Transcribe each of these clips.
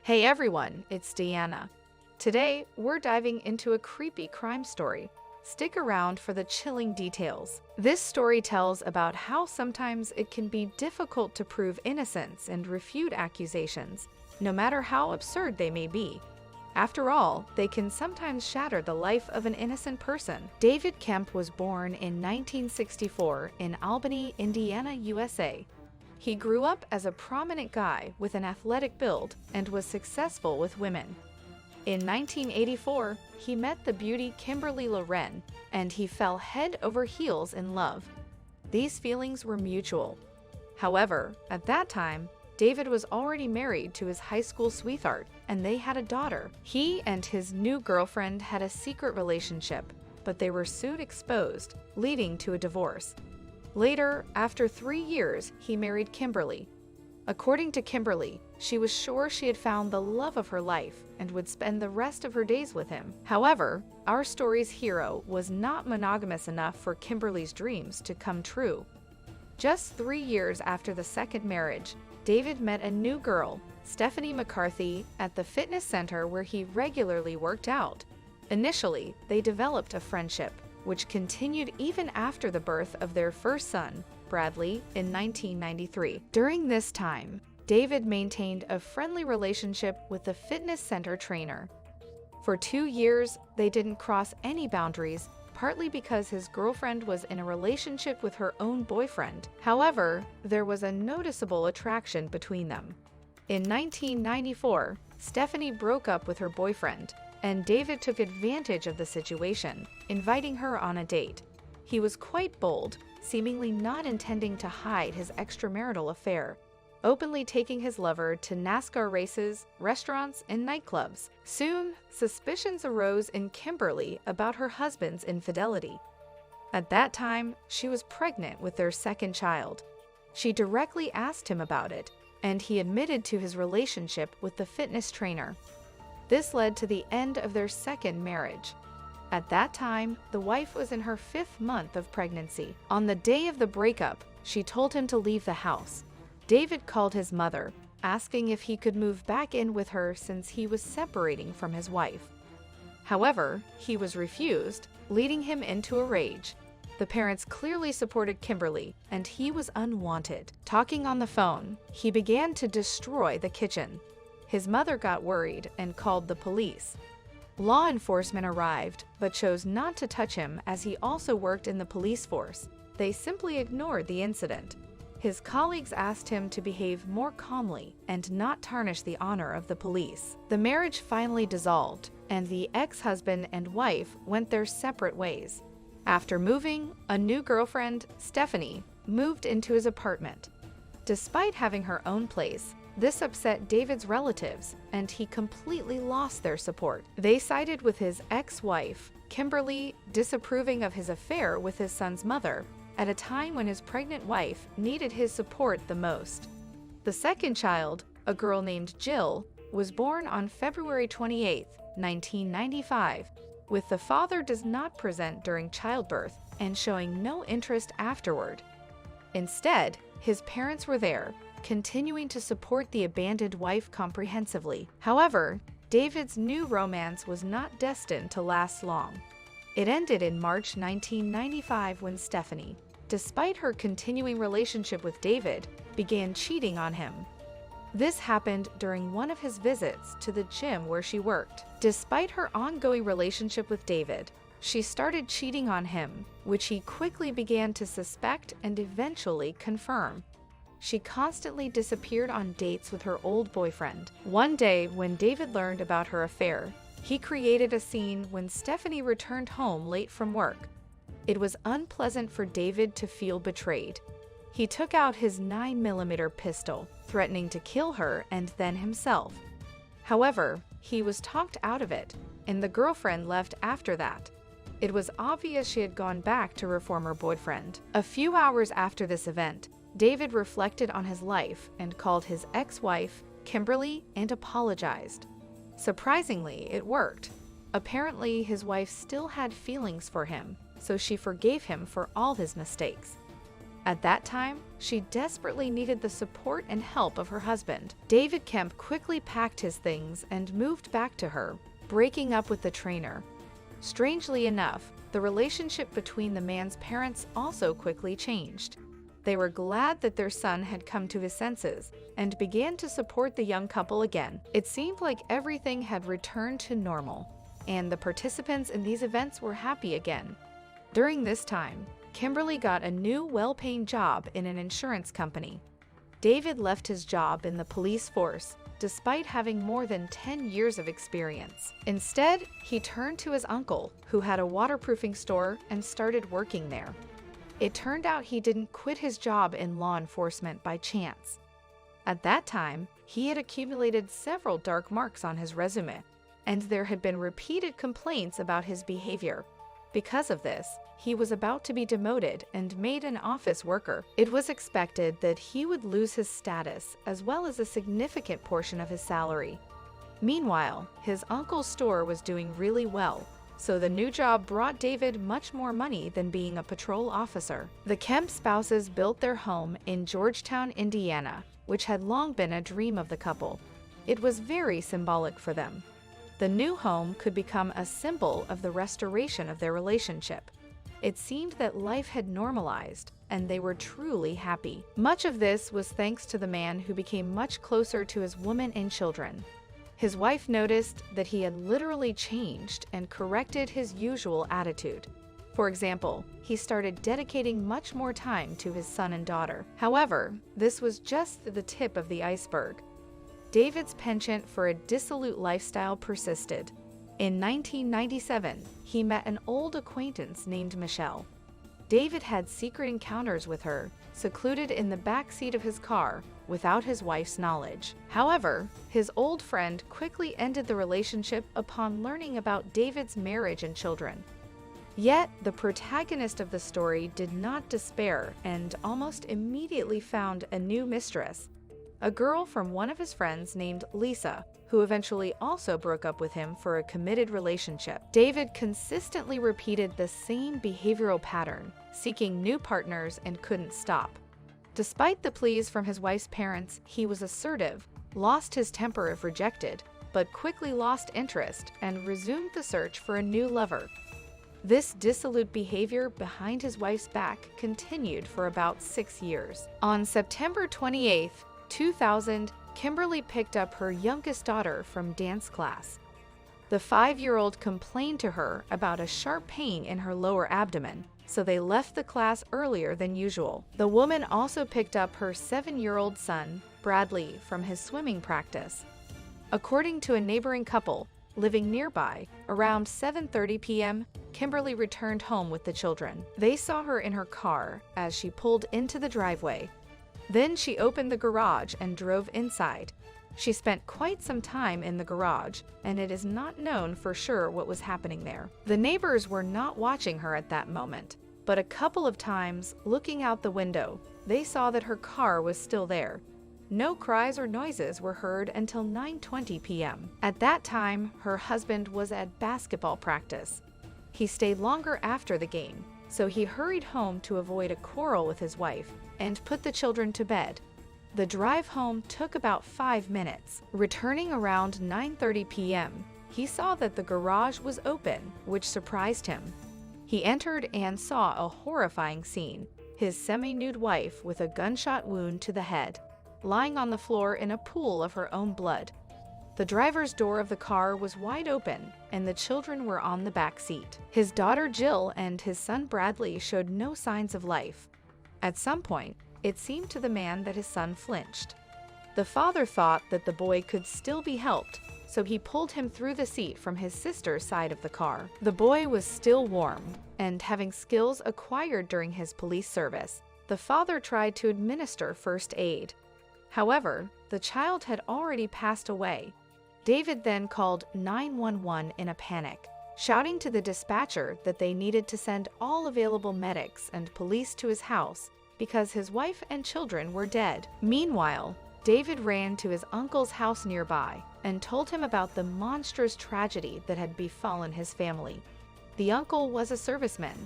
Hey everyone, it's Deanna. Today, we're diving into a creepy crime story. Stick around for the chilling details. This story tells about how sometimes it can be difficult to prove innocence and refute accusations, no matter how absurd they may be. After all, they can sometimes shatter the life of an innocent person. David Kemp was born in 1964 in Albany, Indiana, USA. He grew up as a prominent guy with an athletic build and was successful with women. In 1984, he met the beauty Kimberly Le Ren, and he fell head over heels in love. These feelings were mutual. However, at that time, David was already married to his high school sweetheart, and they had a daughter. He and his new girlfriend had a secret relationship, but they were soon exposed, leading to a divorce. Later, after 3 years, he married Kimberly. According to Kimberly, she was sure she had found the love of her life and would spend the rest of her days with him. However, our story's hero was not monogamous enough for Kimberly's dreams to come true. Just 3 years after the second marriage, David met a new girl, Stephanie McCarthy, at the fitness center where he regularly worked out. Initially, they developed a friendship, which continued even after the birth of their first son, Bradley, in 1993. During this time, David maintained a friendly relationship with the fitness center trainer. For 2 years, they didn't cross any boundaries, partly because his girlfriend was in a relationship with her own boyfriend. However, there was a noticeable attraction between them. In 1994, Stephanie broke up with her boyfriend, and David took advantage of the situation, inviting her on a date. He was quite bold, seemingly not intending to hide his extramarital affair, openly taking his lover to NASCAR races, restaurants, and nightclubs. Soon, suspicions arose in Kimberly about her husband's infidelity. At that time, she was pregnant with their second child. She directly asked him about it, and he admitted to his relationship with the fitness trainer. This led to the end of their second marriage. At that time, the wife was in her 5th month of pregnancy. On the day of the breakup, she told him to leave the house. David called his mother, asking if he could move back in with her since he was separating from his wife. However, he was refused, leading him into a rage. The parents clearly supported Kimberly, and he was unwanted. Talking on the phone, he began to destroy the kitchen. His mother got worried and called the police. Law enforcement arrived, but chose not to touch him as he also worked in the police force. They simply ignored the incident. His colleagues asked him to behave more calmly and not tarnish the honor of the police. The marriage finally dissolved, and the ex-husband and wife went their separate ways. After moving, a new girlfriend, Stephanie, moved into his apartment. Despite having her own place, this upset David's relatives, and he completely lost their support. They sided with his ex-wife, Kimberly, disapproving of his affair with his son's mother, at a time when his pregnant wife needed his support the most. The second child, a girl named Jill, was born on February 28, 1995, with the father does not present during childbirth and showing no interest afterward. Instead, his parents were there, continuing to support the abandoned wife comprehensively. However, David's new romance was not destined to last long. It ended in March 1995 when Stephanie, despite her continuing relationship with David, began cheating on him. This happened during one of his visits to the gym where she worked. Despite her ongoing relationship with David, she started cheating on him, which he quickly began to suspect and eventually confirm. She constantly disappeared on dates with her old boyfriend. One day, when David learned about her affair, he created a scene when Stephanie returned home late from work. It was unpleasant for David to feel betrayed. He took out his 9mm pistol, threatening to kill her and then himself. However, he was talked out of it, and the girlfriend left after that. It was obvious she had gone back to her former boyfriend. A few hours after this event, David reflected on his life and called his ex-wife, Kimberly, and apologized. Surprisingly, it worked. Apparently, his wife still had feelings for him, so she forgave him for all his mistakes. At that time, she desperately needed the support and help of her husband. David Kemp quickly packed his things and moved back to her, breaking up with the trainer. Strangely enough, the relationship between the man's parents also quickly changed. They were glad that their son had come to his senses and began to support the young couple again. It seemed like everything had returned to normal, and the participants in these events were happy again. During this time, Kimberly got a new, well-paying job in an insurance company. David left his job in the police force, despite having more than 10 years of experience. Instead, he turned to his uncle, who had a waterproofing store, and started working there. It turned out he didn't quit his job in law enforcement by chance. At that time, he had accumulated several dark marks on his resume, and there had been repeated complaints about his behavior. Because of this, he was about to be demoted and made an office worker. It was expected that he would lose his status as well as a significant portion of his salary. Meanwhile, his uncle's store was doing really well, so the new job brought David much more money than being a patrol officer. The Kemp spouses built their home in Georgetown, Indiana, which had long been a dream of the couple. It was very symbolic for them. The new home could become a symbol of the restoration of their relationship. It seemed that life had normalized, and they were truly happy. Much of this was thanks to the man who became much closer to his woman and children. His wife noticed that he had literally changed and corrected his usual attitude. For example, he started dedicating much more time to his son and daughter. However, this was just the tip of the iceberg. David's penchant for a dissolute lifestyle persisted. In 1997, he met an old acquaintance named Michelle. David had secret encounters with her, secluded in the back seat of his car, without his wife's knowledge. However, his old friend quickly ended the relationship upon learning about David's marriage and children. Yet, the protagonist of the story did not despair and almost immediately found a new mistress, a girl from one of his friends named Lisa, who eventually also broke up with him for a committed relationship. David consistently repeated the same behavioral pattern, seeking new partners, and couldn't stop. Despite the pleas from his wife's parents, he was assertive, lost his temper if rejected, but quickly lost interest and resumed the search for a new lover. This dissolute behavior behind his wife's back continued for about 6 years. On September 28, 2000, Kimberly picked up her youngest daughter from dance class. The 5-year-old complained to her about a sharp pain in her lower abdomen, so they left the class earlier than usual. The woman also picked up her 7-year-old son, Bradley, from his swimming practice. According to a neighboring couple living nearby, around 7:30 p.m., Kimberly returned home with the children. They saw her in her car as she pulled into the driveway. Then she opened the garage and drove inside. She spent quite some time in the garage, and it is not known for sure what was happening there. The neighbors were not watching her at that moment, but a couple of times, looking out the window, they saw that her car was still there. No cries or noises were heard until 9:20 p.m. At that time, her husband was at basketball practice. He stayed longer after the game, so he hurried home to avoid a quarrel with his wife and put the children to bed. The drive home took about 5 minutes. Returning around 9:30 p.m., he saw that the garage was open, which surprised him. He entered and saw a horrifying scene: his semi-nude wife with a gunshot wound to the head, lying on the floor in a pool of her own blood. The driver's door of the car was wide open, and the children were on the back seat. His daughter Jill and his son Bradley showed no signs of life. At some point, it seemed to the man that his son flinched. The father thought that the boy could still be helped, so he pulled him through the seat from his sister's side of the car. The boy was still warm, and having skills acquired during his police service, the father tried to administer first aid. However, the child had already passed away. David then called 911 in a panic, shouting to the dispatcher that they needed to send all available medics and police to his house because his wife and children were dead. Meanwhile, David ran to his uncle's house nearby and told him about the monstrous tragedy that had befallen his family. The uncle was a serviceman.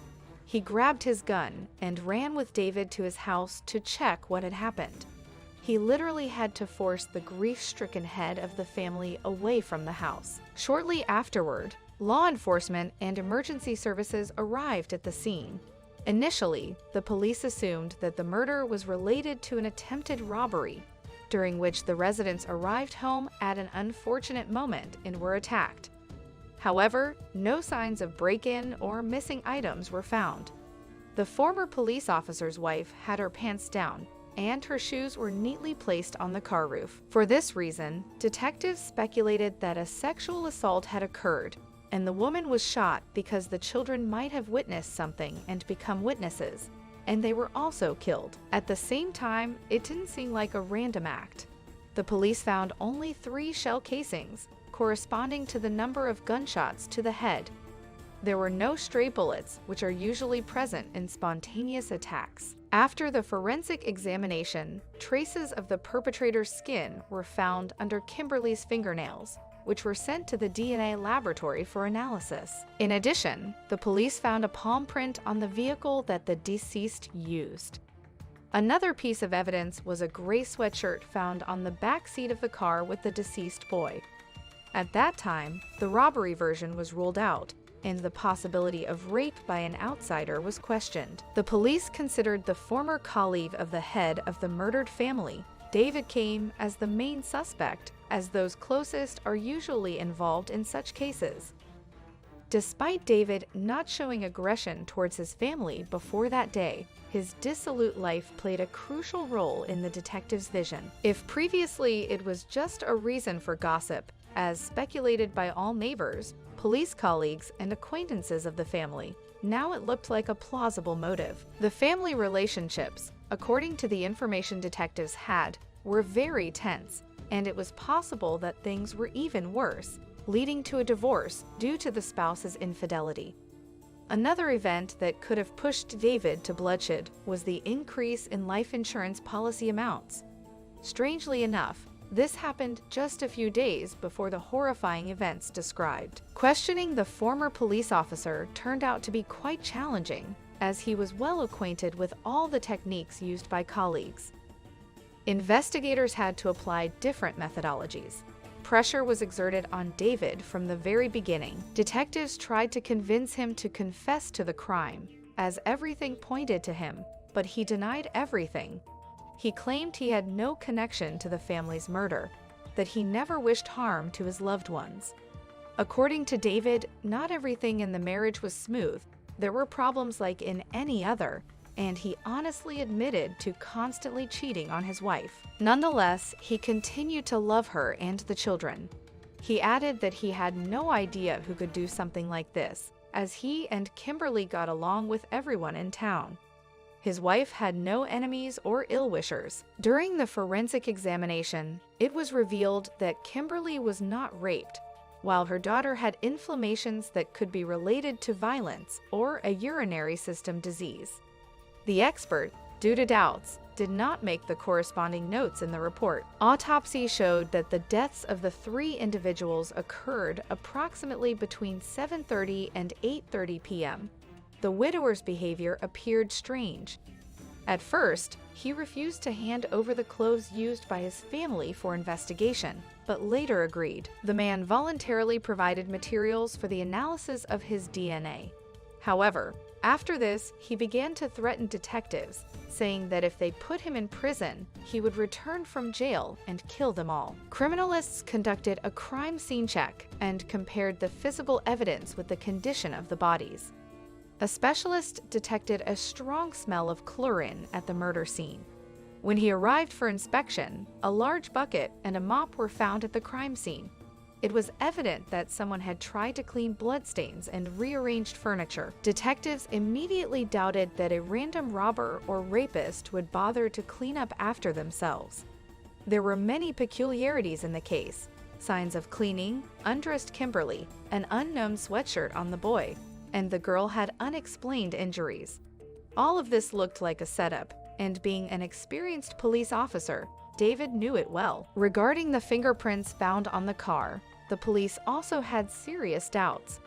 He grabbed his gun and ran with David to his house to check what had happened. He literally had to force the grief-stricken head of the family away from the house. Shortly afterward, law enforcement and emergency services arrived at the scene. Initially, the police assumed that the murder was related to an attempted robbery, during which the residents arrived home at an unfortunate moment and were attacked. However, no signs of break-in or missing items were found. The former police officer's wife had her pants down, and her shoes were neatly placed on the car roof. For this reason, detectives speculated that a sexual assault had occurred, and the woman was shot because the children might have witnessed something and become witnesses, and they were also killed. At the same time, it didn't seem like a random act. The police found only 3 shell casings, corresponding to the number of gunshots to the head. There were no stray bullets, which are usually present in spontaneous attacks. After the forensic examination, traces of the perpetrator's skin were found under Kimberly's fingernails, which were sent to the DNA laboratory for analysis. In addition, the police found a palm print on the vehicle that the deceased used. Another piece of evidence was a gray sweatshirt found on the back seat of the car with the deceased boy. At that time, the robbery version was ruled out, and the possibility of rape by an outsider was questioned. The police considered the former colleague of the head of the murdered family, David Camm, as the main suspect, as those closest are usually involved in such cases. Despite David not showing aggression towards his family before that day, his dissolute life played a crucial role in the detective's vision. If previously it was just a reason for gossip, as speculated by all neighbors, police colleagues, and acquaintances of the family, now it looked like a plausible motive. The family relationships, according to the information detectives had, were very tense, and it was possible that things were even worse, leading to a divorce due to the spouse's infidelity. Another event that could have pushed David to bloodshed was the increase in life insurance policy amounts. Strangely enough, this happened just a few days before the horrifying events described. Questioning the former police officer turned out to be quite challenging, as he was well acquainted with all the techniques used by colleagues. Investigators had to apply different methodologies. Pressure was exerted on David from the very beginning. Detectives tried to convince him to confess to the crime, as everything pointed to him, but he denied everything. He claimed he had no connection to the family's murder, that he never wished harm to his loved ones. According to David, not everything in the marriage was smooth. There were problems like in any other, and he honestly admitted to constantly cheating on his wife. Nonetheless, he continued to love her and the children. He added that he had no idea who could do something like this, as he and Kimberly got along with everyone in town. His wife had no enemies or ill-wishers. During the forensic examination, it was revealed that Kimberly was not raped, while her daughter had inflammations that could be related to violence or a urinary system disease. The expert, due to doubts, did not make the corresponding notes in the report. Autopsy showed that the deaths of the 3 individuals occurred approximately between 7:30 and 8:30 p.m. The widower's behavior appeared strange. At first, he refused to hand over the clothes used by his family for investigation, but later agreed. The man voluntarily provided materials for the analysis of his DNA. However, after this, he began to threaten detectives, saying that if they put him in prison, he would return from jail and kill them all. Criminalists conducted a crime scene check and compared the physical evidence with the condition of the bodies. A specialist detected a strong smell of chlorine at the murder scene. When he arrived for inspection, a large bucket and a mop were found at the crime scene. It was evident that someone had tried to clean bloodstains and rearranged furniture. Detectives immediately doubted that a random robber or rapist would bother to clean up after themselves. There were many peculiarities in the case: signs of cleaning, undressed Kimberly, an unknown sweatshirt on the boy, and the girl had unexplained injuries. All of this looked like a setup, and being an experienced police officer, David knew it well. Regarding the fingerprints found on the car, the police also had serious doubts.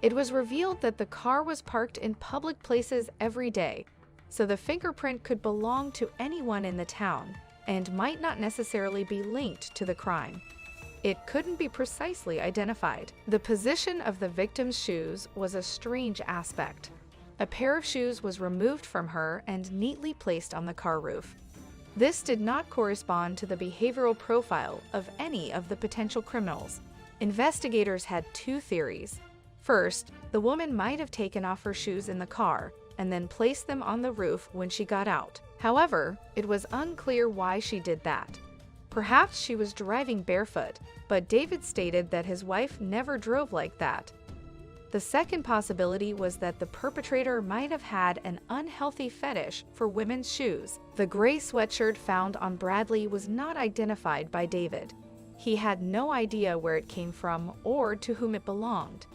It was revealed that the car was parked in public places every day, so the fingerprint could belong to anyone in the town and might not necessarily be linked to the crime. It couldn't be precisely identified. The position of the victim's shoes was a strange aspect. A pair of shoes was removed from her and neatly placed on the car roof. This did not correspond to the behavioral profile of any of the potential criminals. Investigators had two theories. First, the woman might have taken off her shoes in the car and then placed them on the roof when she got out. However, it was unclear why she did that. Perhaps she was driving barefoot, but David stated that his wife never drove like that. The second possibility was that the perpetrator might have had an unhealthy fetish for women's shoes. The gray sweatshirt found on Bradley was not identified by David. He had no idea where it came from or to whom it belonged.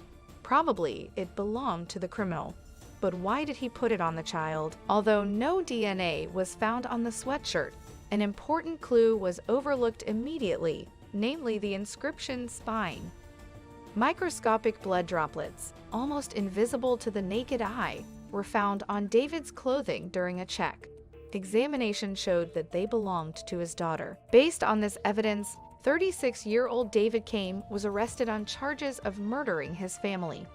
Probably it belonged to the criminal. But why did he put it on the child? Although no DNA was found on the sweatshirt, an important clue was overlooked immediately, namely the inscription spine. Microscopic blood droplets, almost invisible to the naked eye, were found on David's clothing during a check. Examination showed that they belonged to his daughter. Based on this evidence, 36-year-old David Camm was arrested on charges of murdering his family.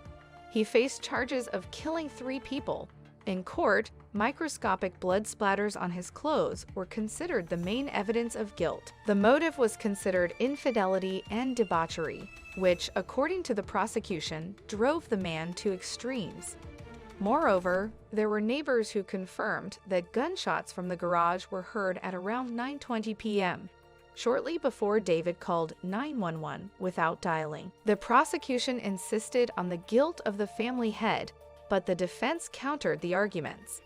He faced charges of killing 3 people. In court, microscopic blood splatters on his clothes were considered the main evidence of guilt. The motive was considered infidelity and debauchery, which, according to the prosecution, drove the man to extremes. Moreover, there were neighbors who confirmed that gunshots from the garage were heard at around 9:20 p.m., shortly before David called 911 without dialing. The prosecution insisted on the guilt of the family head, but the defense countered the arguments.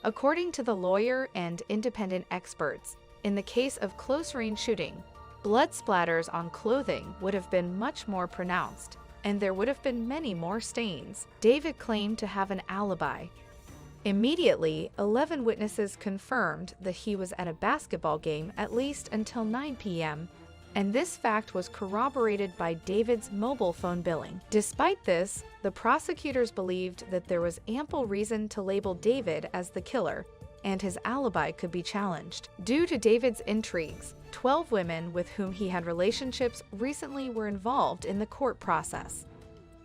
According to the lawyer and independent experts, in the case of close-range shooting, blood splatters on clothing would have been much more pronounced, and there would have been many more stains. David claimed to have an alibi. Immediately, 11 witnesses confirmed that he was at a basketball game at least until 9 p.m., and this fact was corroborated by David's mobile phone billing. Despite this, the prosecutors believed that there was ample reason to label David as the killer, and his alibi could be challenged. Due to David's intrigues, 12 women with whom he had relationships recently were involved in the court process.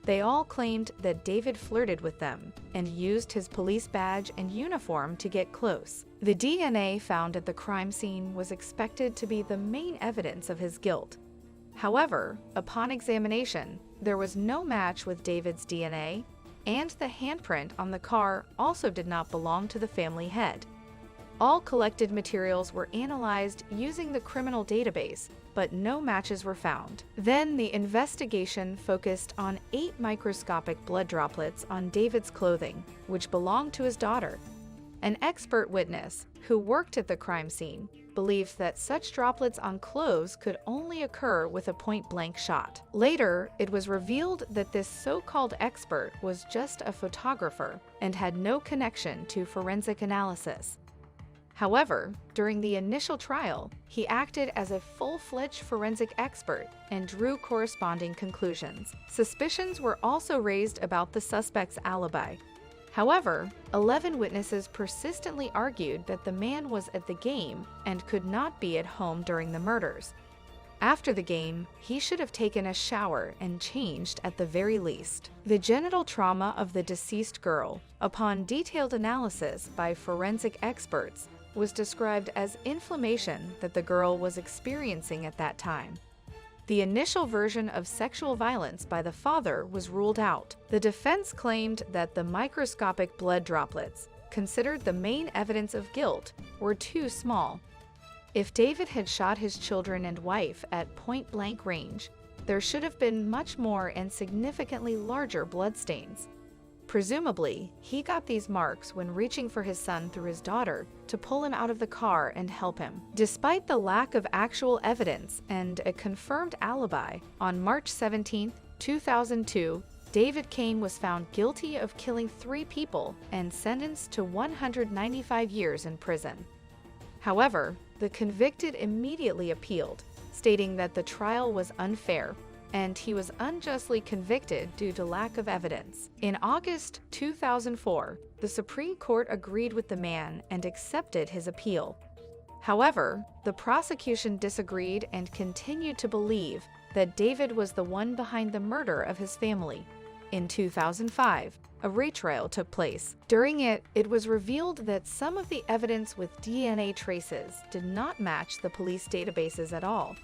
They all claimed that David flirted with them and used his police badge and uniform to get close. The DNA found at the crime scene was expected to be the main evidence of his guilt. However, upon examination, there was no match with David's DNA, and the handprint on the car also did not belong to the family head. All collected materials were analyzed using the criminal database, but no matches were found. Then the investigation focused on 8 microscopic blood droplets on David's clothing, which belonged to his daughter. An expert witness, who worked at the crime scene, believed that such droplets on clothes could only occur with a point-blank shot. Later, it was revealed that this so-called expert was just a photographer and had no connection to forensic analysis. However, during the initial trial, he acted as a full-fledged forensic expert and drew corresponding conclusions. Suspicions were also raised about the suspect's alibi. However, 11 witnesses persistently argued that the man was at the game and could not be at home during the murders. After the game, he should have taken a shower and changed at the very least. The genital trauma of the deceased girl, upon detailed analysis by forensic experts, was described as inflammation that the girl was experiencing at that time. The initial version of sexual violence by the father was ruled out. The defense claimed that the microscopic blood droplets, considered the main evidence of guilt, were too small. If David had shot his children and wife at point-blank range, there should have been much more and significantly larger bloodstains. Presumably, he got these marks when reaching for his son through his daughter to pull him out of the car and help him. Despite the lack of actual evidence and a confirmed alibi, on March 17, 2002, David Camm was found guilty of killing 3 people and sentenced to 195 years in prison. However, the convicted immediately appealed, stating that the trial was unfair and he was unjustly convicted due to lack of evidence. In August 2004, the Supreme Court agreed with the man and accepted his appeal. However, the prosecution disagreed and continued to believe that David was the one behind the murder of his family. In 2005, a retrial took place. During it, it was revealed that some of the evidence with DNA traces did not match the police databases at all.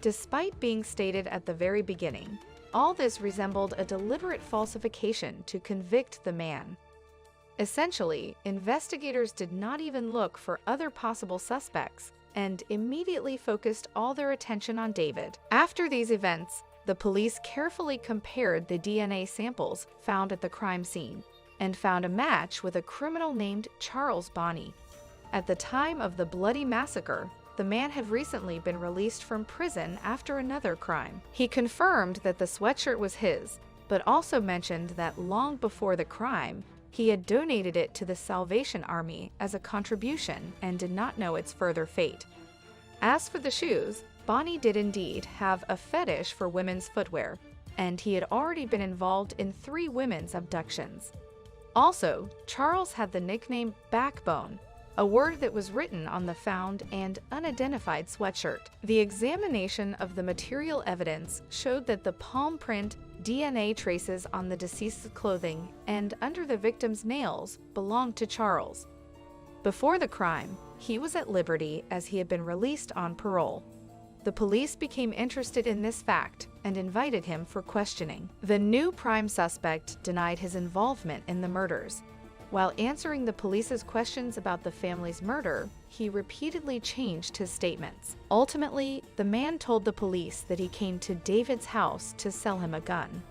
Despite being stated at the very beginning, all this resembled a deliberate falsification to convict the man. Essentially, investigators did not even look for other possible suspects and immediately focused all their attention on David. After these events, the police carefully compared the DNA samples found at the crime scene and found a match with a criminal named Charles Bonney. At the time of the bloody massacre, the man had recently been released from prison after another crime. He confirmed that the sweatshirt was his, but also mentioned that long before the crime, he had donated it to the Salvation Army as a contribution and did not know its further fate. As for the shoes, Bonney did indeed have a fetish for women's footwear, and he had already been involved in 3 women's abductions. Also, Charles had the nickname Backbone, a word that was written on the found and unidentified sweatshirt. The examination of the material evidence showed that the palm print, DNA traces on the deceased's clothing and under the victim's nails belonged to Charles. Before the crime, he was at liberty as he had been released on parole. The police became interested in this fact and invited him for questioning. The new prime suspect denied his involvement in the murders. While answering the police's questions about the family's murder, he repeatedly changed his statements. Ultimately, the man told the police that he came to David's house to sell him a gun.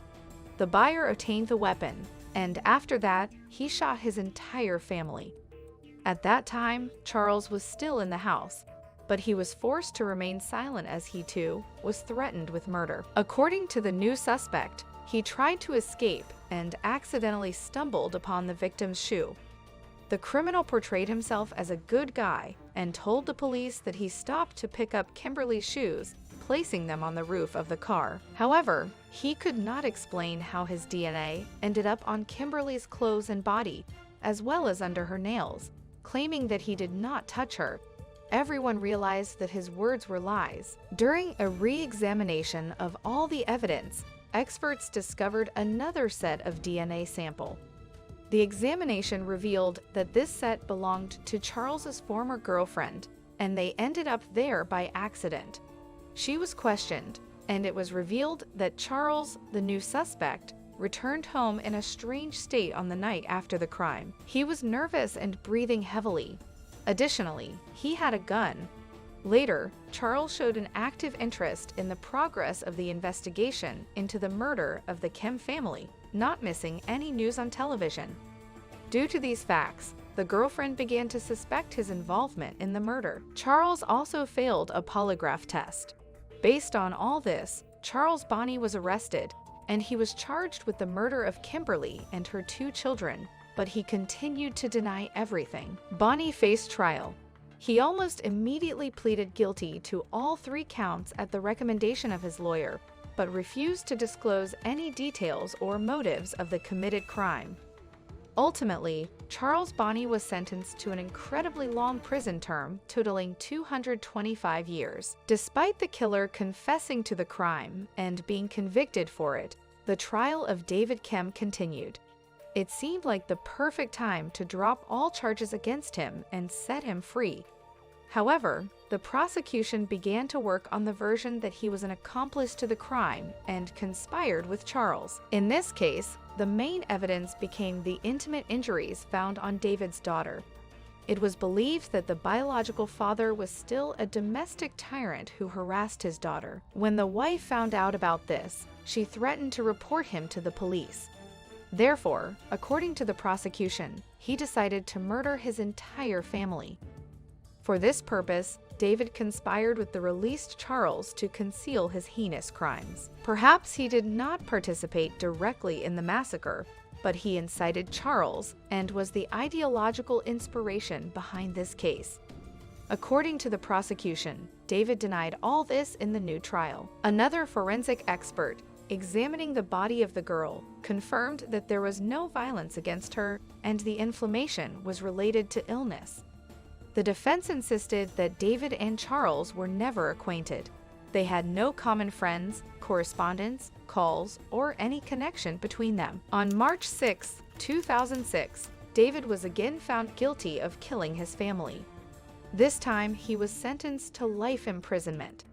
The buyer obtained the weapon, and after that, he shot his entire family. At that time, Charles was still in the house, but he was forced to remain silent as he, too, was threatened with murder. According to the new suspect, he tried to escape and accidentally stumbled upon the victim's shoe. The criminal portrayed himself as a good guy and told the police that he stopped to pick up Kimberly's shoes, placing them on the roof of the car. However, he could not explain how his DNA ended up on Kimberly's clothes and body, as well as under her nails, claiming that he did not touch her. Everyone realized that his words were lies. During a re-examination of all the evidence, experts discovered another set of DNA sample. The examination revealed that this set belonged to Charles's former girlfriend, and they ended up there by accident. She was questioned, and it was revealed that Charles, the new suspect, returned home in a strange state on the night after the crime. He was nervous and breathing heavily. Additionally, he had a gun. Later, Charles showed an active interest in the progress of the investigation into the murder of the Camm family, not missing any news on television. Due to these facts, the girlfriend began to suspect his involvement in the murder. Charles also failed a polygraph test. Based on all this, Charles Bonney was arrested, and he was charged with the murder of Kimberly and her 2 children, but he continued to deny everything. Bonney faced trial. He almost immediately pleaded guilty to all 3 counts at the recommendation of his lawyer, but refused to disclose any details or motives of the committed crime. Ultimately, Charles Bonney was sentenced to an incredibly long prison term, totaling 225 years. Despite the killer confessing to the crime and being convicted for it, the trial of David Camm continued. It seemed like the perfect time to drop all charges against him and set him free. However, the prosecution began to work on the version that he was an accomplice to the crime and conspired with Charles. In this case, the main evidence became the intimate injuries found on David's daughter. It was believed that the biological father was still a domestic tyrant who harassed his daughter. When the wife found out about this, she threatened to report him to the police. Therefore, according to the prosecution, he decided to murder his entire family. For this purpose, David conspired with the released Charles to conceal his heinous crimes. Perhaps he did not participate directly in the massacre, but he incited Charles and was the ideological inspiration behind this case. According to the prosecution, David denied all this in the new trial. Another forensic expert, examining the body of the girl, confirmed that there was no violence against her and the inflammation was related to illness. The defense insisted that David and Charles were never acquainted. They had no common friends, correspondence, calls, or any connection between them. On March 6, 2006, David was again found guilty of killing his family. This time, he was sentenced to life imprisonment.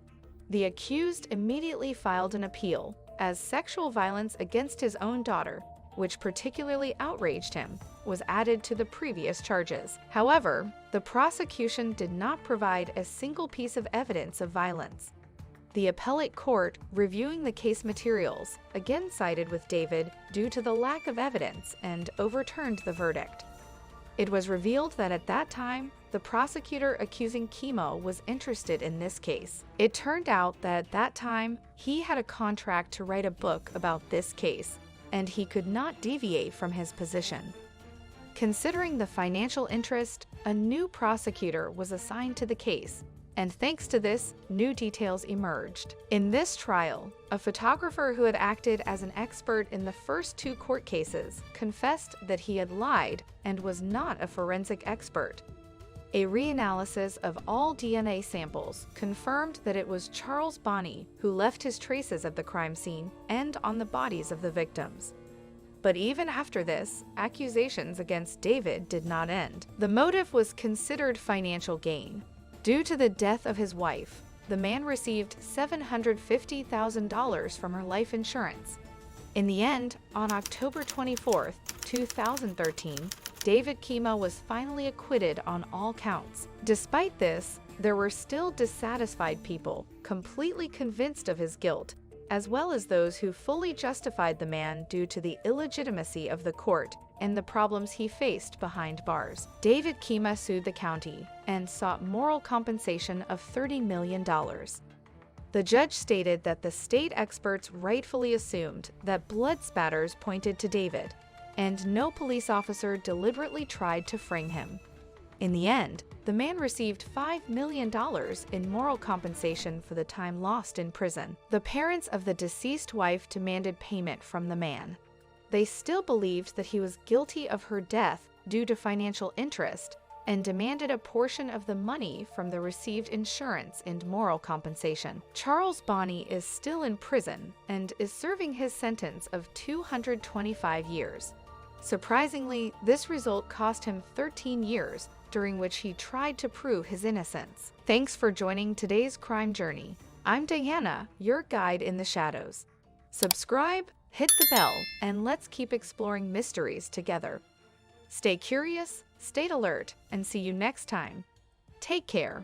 The accused immediately filed an appeal, as sexual violence against his own daughter, which particularly outraged him, was added to the previous charges. However, the prosecution did not provide a single piece of evidence of violence. The appellate court, reviewing the case materials, again sided with David due to the lack of evidence and overturned the verdict. It was revealed that at that time, the prosecutor accusing Camm was interested in this case. It turned out that at that time, he had a contract to write a book about this case, and he could not deviate from his position. Considering the financial interest, a new prosecutor was assigned to the case, and thanks to this, new details emerged. In this trial, a photographer who had acted as an expert in the first two court cases confessed that he had lied and was not a forensic expert. A reanalysis of all DNA samples confirmed that it was Charles Bonney who left his traces at the crime scene and on the bodies of the victims. But even after this, accusations against David did not end. The motive was considered financial gain. Due to the death of his wife, the man received $750,000 from her life insurance. In the end, on October 24, 2013, David Camm was finally acquitted on all counts. Despite this, there were still dissatisfied people, completely convinced of his guilt, as well as those who fully justified the man due to the illegitimacy of the court and the problems he faced behind bars. David Camm sued the county and sought moral compensation of $30 million. The judge stated that the state experts rightfully assumed that blood spatters pointed to David, and no police officer deliberately tried to frame him. In the end, the man received $5 million in moral compensation for the time lost in prison. The parents of the deceased wife demanded payment from the man. They still believed that he was guilty of her death due to financial interest and demanded a portion of the money from the received insurance and moral compensation. Charles Bonney is still in prison and is serving his sentence of 225 years. Surprisingly, this result cost him 13 years, during which he tried to prove his innocence. Thanks for joining today's crime journey. I'm Diana, your guide in the shadows. Subscribe, hit the bell, and let's keep exploring mysteries together. Stay curious, stay alert, and see you next time. Take care.